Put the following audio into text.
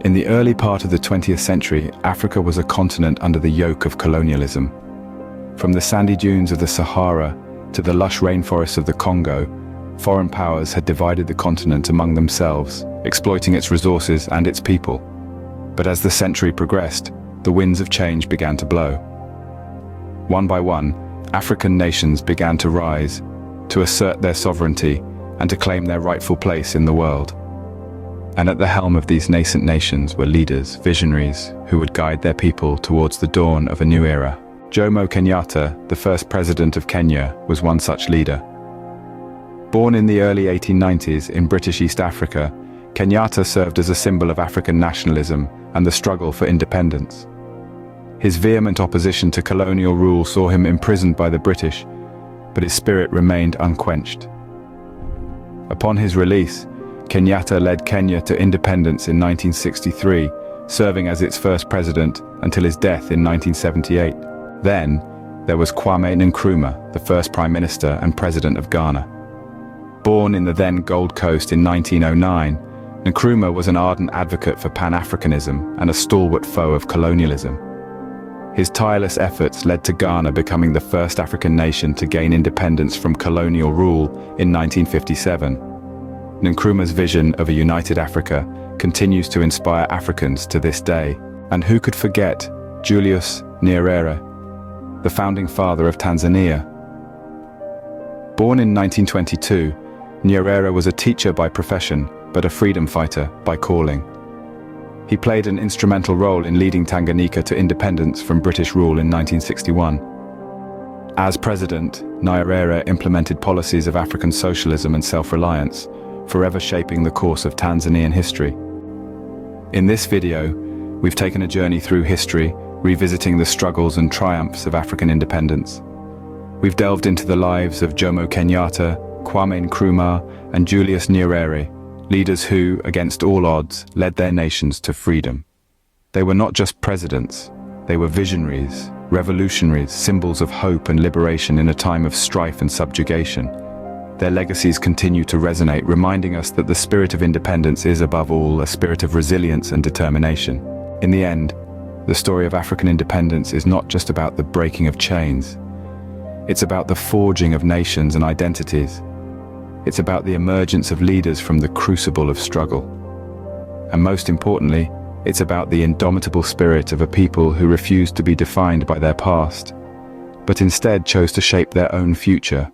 In the early part of the 20th century, Africa was a continent under the yoke of colonialism. From the sandy dunes of the Sahara to the lush rainforests of the Congo, foreign powers had divided the continent among themselves, exploiting its resources and its people. But as the century progressed, the winds of change began to blow. One by one, African nations began to rise, to assert their sovereignty and to claim their rightful place in the world. And at the helm of these nascent nations were leaders, visionaries, who would guide their people towards the dawn of a new era. Jomo Kenyatta, the first president of Kenya, was one such leader. Born in the early 1890s in British East Africa, Kenyatta served as a symbol of African nationalism and the struggle for independence. His vehement opposition to colonial rule saw him imprisoned by the British, but his spirit remained unquenched. Upon his release, Kenyatta led Kenya to independence in 1963, serving as its first president until his death in 1978. Then, there was Kwame Nkrumah, the first Prime Minister and President of Ghana. Born in the then Gold Coast in 1909, Nkrumah was an ardent advocate for Pan-Africanism and a stalwart foe of colonialism. His tireless efforts led to Ghana becoming the first African nation to gain independence from colonial rule in 1957. Nkrumah's vision of a united Africa continues to inspire Africans to this day. And who could forget Julius Nyerere, the founding father of Tanzania? Born in 1922, Nyerere was a teacher by profession, but a freedom fighter by calling. He played an instrumental role in leading Tanganyika to independence from British rule in 1961. As president, Nyerere implemented policies of African socialism and self-reliance, forever shaping the course of Tanzanian history. In this video, we've taken a journey through history, revisiting the struggles and triumphs of African independence. We've delved into the lives of Jomo Kenyatta, Kwame Nkrumah, and Julius Nyerere, leaders who, against all odds, led their nations to freedom. They were not just presidents, they were visionaries, revolutionaries, symbols of hope and liberation in a time of strife and subjugation. Their legacies continue to resonate, reminding us that the spirit of independence is, above all, a spirit of resilience and determination. In the end, the story of African independence is not just about the breaking of chains. It's about the forging of nations and identities. It's about the emergence of leaders from the crucible of struggle. And most importantly, it's about the indomitable spirit of a people who refused to be defined by their past, but instead chose to shape their own future